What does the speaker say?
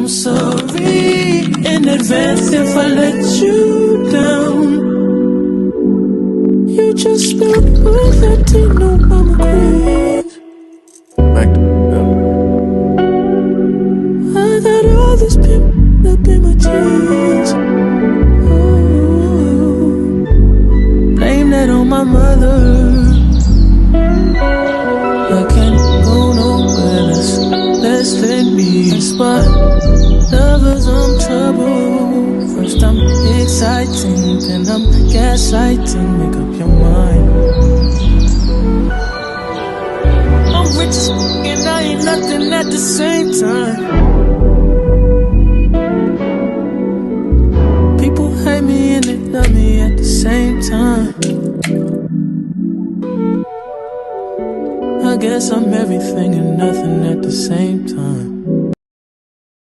sorry in advance if I let you down. You just know that you know I'm a queen. Back to I got all this pimp up in my jeans. Oh, blame that on my mother. I can't go nowhere less than me. That's why lovers I'm trouble. First I'm exciting, then I'm gaslighting. Make up your mind. I'm rich as f*** and I ain't nothing at the same time. People hate me and they love me at the same time. I guess I'm everything and nothing at the same time.